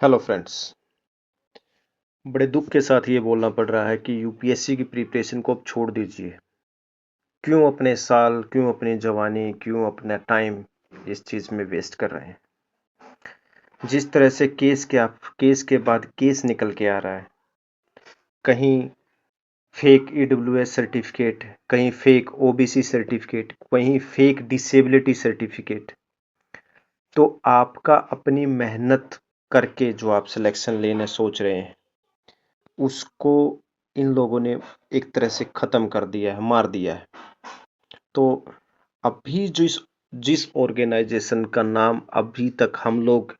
Hello friends. बड़े दुख के साथ ये बोलना पड़ रहा है कि यूपीएससी की प्रिपरेशन को अब छोड़ दीजिए। क्यों अपने साल, क्यों अपनी जवानी, क्यों अपना टाइम इस चीज़ में वेस्ट कर रहे हैं। जिस तरह से केस के बाद केस निकल के आ रहा है, कहीं फेक ईडब्ल्यूएस सर्टिफिकेट, कहीं फेक ओबीसी सर्टिफिकेट, कहीं फेक डिसेबिलिटी सर्टिफिकेट। तो आपका अपनी मेहनत करके जो आप सिलेक्शन लेने सोच रहे हैं, उसको इन लोगों ने एक तरह से खत्म कर दिया है, मार दिया है। तो अभी जिस जिस ऑर्गेनाइजेशन का नाम अभी तक हम लोग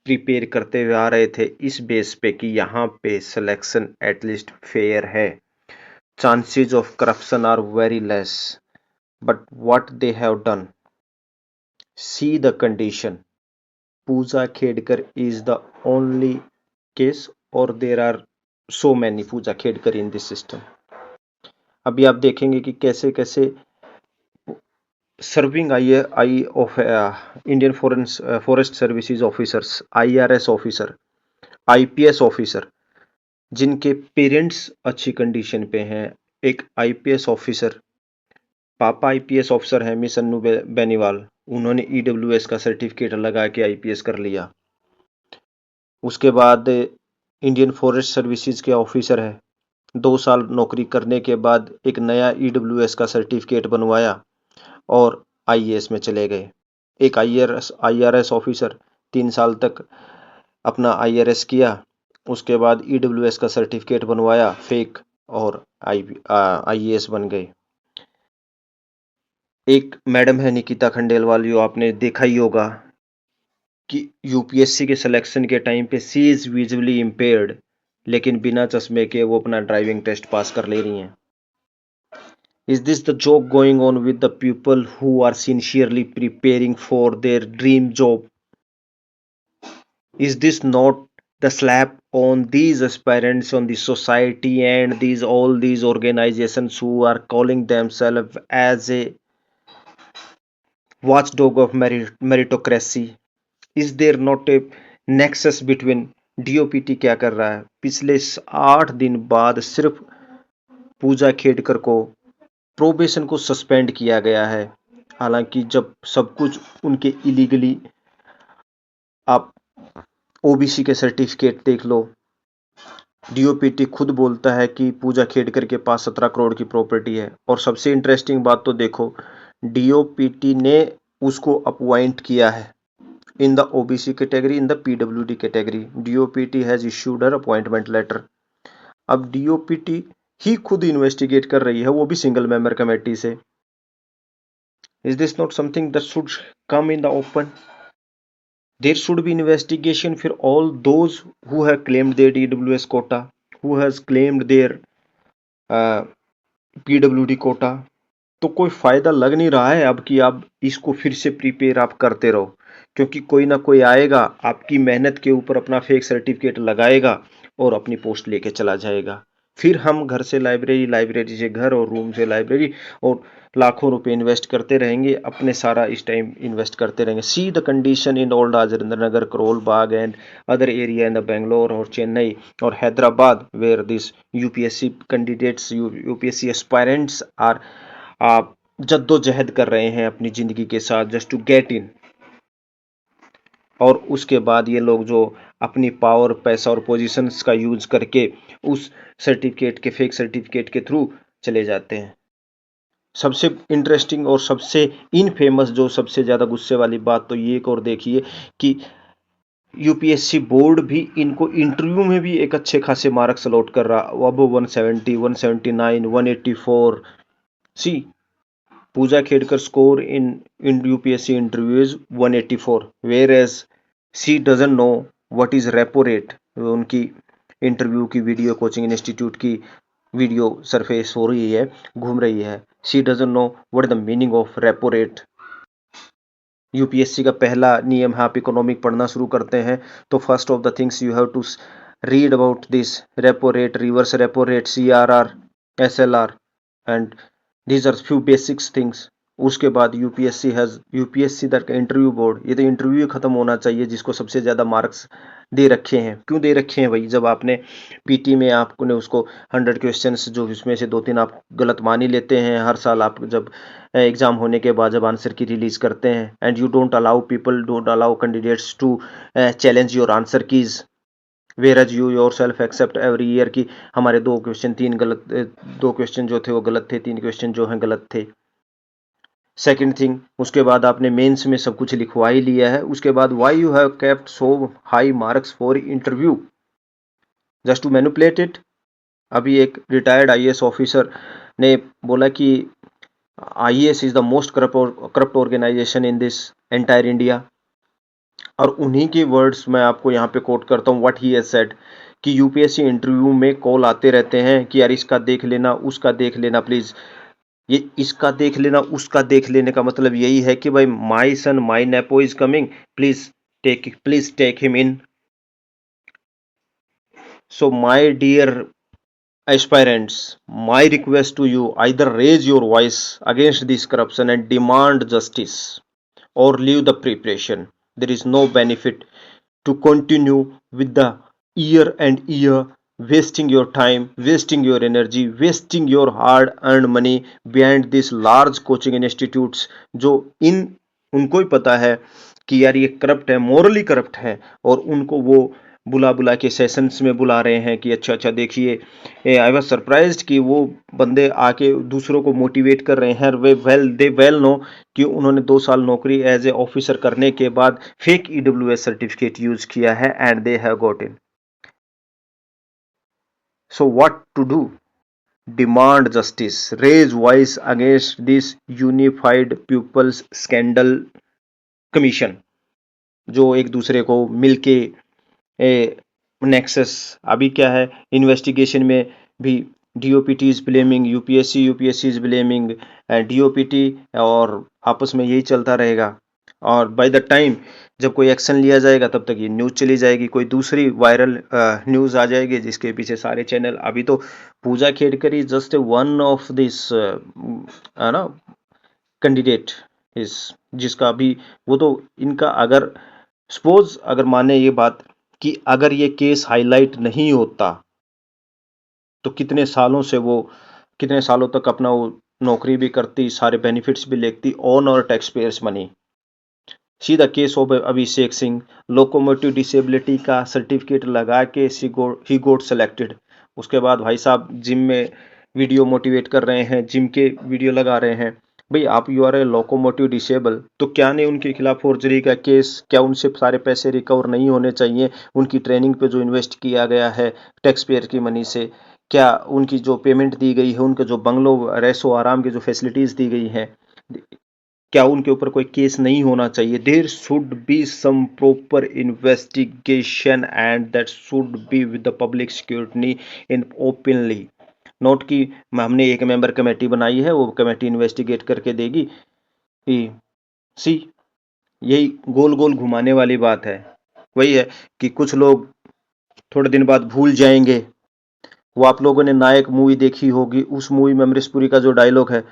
प्रिपेयर करते हुए आ रहे थे इस बेस पे कि यहाँ पे सिलेक्शन एटलीस्ट फेयर है, chances of corruption are very less, but what they have done, see the condition. Pooja Khedkar is the only case और there are so many Pooja Khedkar in this system. अभी आप देखेंगे कि कैसे कैसे serving I of Indian forest services officers, IRS officer, IPS officer, जिनके parents अच्छी condition पे हैं। एक आईपीएस ऑफिसर, पापा आईपीएस ऑफिसर हैं, मिस अन्नू बेनीवाल, उन्होंने ईडब्ल्यूएस का सर्टिफिकेट लगा के आईपीएस कर लिया। उसके बाद इंडियन फॉरेस्ट सर्विसेज के ऑफिसर है, 2 साल नौकरी करने के बाद एक नया ईडब्ल्यूएस का सर्टिफिकेट बनवाया और आईएएस में चले गए। एक आईआरएस ऑफिसर 3 साल तक अपना आईआरएस किया, उसके बाद ईडब्ल्यूएस का सर्टिफिकेट बनवाया फेक और आईएएस बन गए। एक मैडम है निकिता खंडेलवाल, जो आपने देखा ही होगा कि यूपीएससी के सिलेक्शन के टाइम पे सी इज विजुअली इम्पेयर्ड, लेकिन बिना चश्मे के वो अपना ड्राइविंग टेस्ट पास कर ले रही हैं। Is this the joke going on with the people who are sincerely preparing for their dream job? Is this not the slap on these aspirants, on the society and all these organizations who are calling themselves as a watchdog of meritocracy? Is there not a nexus between DOPT क्या कर रहा है? पिछले 8 दिन बाद सिर्फ पूजा खेडकर को probation को सस्पेंड किया गया है, हालांकि जब सब कुछ उनके इलीगली, आप ओबीसी के सर्टिफिकेट देख लो, डीओपीटी खुद बोलता है कि पूजा खेडकर के पास 17 करोड़ की प्रॉपर्टी है। और सबसे इंटरेस्टिंग बात तो देखो, डीओपीटी ने उसको अपॉइंट किया है in the OBC category, in the PWD category. DOPT has issued her appointment letter. अब डीओपीटी ही खुद इन्वेस्टिगेट कर रही है, वो भी सिंगल मेंबर कमेटी से। Is this not something that should come in the open? There should be investigation for all those who have claimed their EWS quota, who has claimed their PWD quota। तो कोई फायदा लग नहीं रहा है अब कि आप इसको फिर से प्रिपेयर आप करते रहो, क्योंकि कोई ना कोई आएगा आपकी मेहनत के ऊपर अपना फेक सर्टिफिकेट लगाएगा और अपनी पोस्ट लेके चला जाएगा। फिर हम घर से लाइब्रेरी, लाइब्रेरी से घर और रूम से लाइब्रेरी, और लाखों रुपए इन्वेस्ट करते रहेंगे, अपने सारा इस टाइम इन्वेस्ट करते रहेंगे। See the condition in old Rajendra Nagar, Karol Bagh and other area in the Bangalore और चेन्नई और Hyderabad, where this UPSC candidates, UPSC aspirants are आप जद्दोजहद कर रहे हैं अपनी जिंदगी के साथ जस्ट टू गेट इन। और उसके बाद ये लोग जो अपनी पावर, पैसा और पोजीशंस का यूज करके उस सर्टिफिकेट के, फेक सर्टिफिकेट के थ्रू चले जाते हैं। सबसे इंटरेस्टिंग और सबसे इनफेमस, जो सबसे ज़्यादा गुस्से वाली बात तो ये एक और देखिए कि यूपीएससी बोर्ड भी इनको इंटरव्यू में भी एक अच्छे खासे मार्क्स अलॉट कर रहा, अब 170, 179, 184। सी पूजा Khedkar score in UPSC interview is 184, whereas she doesn't know what is repo rate। उनकी इंटरव्यू की वीडियो कोचिंग इंस्टीट्यूट की वीडियो सरफेस हो रही है, घूम रही है। She doesn't know what is the meaning of repo rate. UPSC का पहला नियम है, आप इकोनॉमिक पढ़ना शुरू करते हैं तो first of the things you have to read about this repo rate, reverse repo rate, CRR, SLR, and these are few basics things। उसके बाद यूपीएससी तक का इंटरव्यू बोर्ड, ये तो इंटरव्यू खत्म होना चाहिए जिसको सबसे ज़्यादा मार्क्स दे रखे हैं। क्यों दे रखे हैं भाई? जब आपने पीटी में आपने उसको 100 क्वेश्चंस जो इसमें से 2-3 आप गलत मान ही लेते हैं हर साल, आप जब एग्जाम होने के बाद जब आंसर की रिलीज करते हैं, and you don't allow candidates to challenge your answer keys, where you yourself accept every year की हमारे 2 क्वेश्चन जो थे वो गलत थे, 3 क्वेश्चन जो हैं गलत थे। सेकंड थिंग, उसके बाद आपने मेंस में सब कुछ लिखवा ही लिया है, उसके बाद why you have kept so high marks for interview, just to manipulate it. अभी एक रिटायर्ड आईएएस ऑफिसर ने बोला कि IAS is the most corrupt organisation in this entire India, और उन्हीं के वर्ड्स मैं आपको यहाँ पे कोट करता हूँ व्हाट ही हैज सेड, कि यूपीएससी इंटरव्यू में कॉल आते रहते हैं कि यार इसका देख लेना, उसका देख लेना प्लीज। ये इसका देख लेना, उसका देख लेने का मतलब यही है कि भाई my son my nepo is coming, please take him in. So my dear aspirants, my request to you, either raise your voice against this corruption and demand justice, or leave the preparation. There is no benefit to continue with the year and year wasting your time, wasting your energy, wasting your hard earned money behind these large coaching institutes, जो इन उनको ही पता है कि यार ये corrupt है, Morli corrupt है, और उनको वो बुला बुला के सेशंस में बुला रहे हैं कि अच्छा अच्छा देखिए। आई वाज सरप्राइज्ड कि वो बंदे आके दूसरों को मोटिवेट कर रहे हैं। दे वेल नो कि उन्होंने 2 साल नौकरी एज ए ऑफिसर करने के बाद फेक ईडब्ल्यूएस सर्टिफिकेट यूज किया है, and they have got in. So what to do? Demand justice, raise voice against this unified people's scandal commission, जो एक दूसरे को मिलके नेक्सस। अभी क्या है, इन्वेस्टिगेशन में भी DOPT is blaming UPSC, UPSC is blaming DOPT, और आपस में यही चलता रहेगा। और बाय द टाइम जब कोई एक्शन लिया जाएगा तब तक ये न्यूज़ चली जाएगी, कोई दूसरी वायरल न्यूज़ आ जाएगी जिसके पीछे सारे चैनल। अभी तो Pooja Khedkar is just one of this ना कैंडिडेट इस, जिसका अभी वो तो इनका, अगर सपोज अगर माने ये बात कि अगर ये केस हाईलाइट नहीं होता तो कितने सालों तक अपना वो नौकरी भी करती, सारे बेनिफिट्स भी लेती ऑन और tax payers money. See the case of Abhishek Singh, locomotive disability का सर्टिफिकेट लगा के ही गोट सेलेक्टेड। उसके बाद भाई साहब जिम में वीडियो मोटिवेट कर रहे हैं, जिम के वीडियो लगा रहे हैं। भाई आप you are a locomotive disable, तो क्या नहीं उनके खिलाफ फोर्जरी का केस, क्या उनसे सारे पैसे रिकवर नहीं होने चाहिए? उनकी ट्रेनिंग पे जो इन्वेस्ट किया गया है टैक्स पेयर की मनी से, क्या उनकी जो पेमेंट दी गई है, उनके जो बंगलो रेसो आराम की जो फैसिलिटीज दी गई हैं, क्या उनके ऊपर कोई केस नहीं होना चाहिए? There should be some proper investigation and that should be with the public security in openly, note कि हमने एक मेंबर कमेटी बनाई है, वो कमेटी इन्वेस्टिगेट करके देगी। सी यही गोल गोल घुमाने वाली बात है। वही है कि कुछ लोग थोड़े दिन बाद भूल जाएंगे। वो आप लोगों ने नायक मूवी देखी होगी, उस मूवी में अमरीश पुरी का जो डायलॉग है,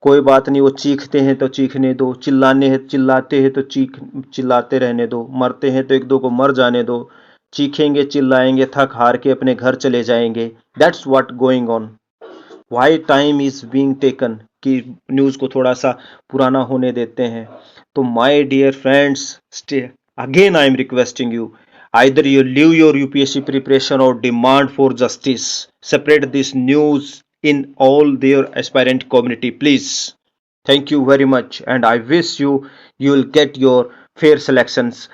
कोई बात नहीं, वो चीखते हैं तो चीखने दो, चिल्लाते हैं तो चिल्लाते रहने दो, मरते हैं तो एक दो को मर जाने दो, चीखेंगे चिल्लाएंगे थक हार के अपने घर चले जाएंगे। That's what going on. Why time is being taken, कि न्यूज़ को थोड़ा सा पुराना होने देते हैं। तो my dear friends, stay again I am requesting you, either you leave your UPSC preparation or demand for justice. Separate this news in all their aspirant community, please. Thank you very much, and I wish you will get your fair selections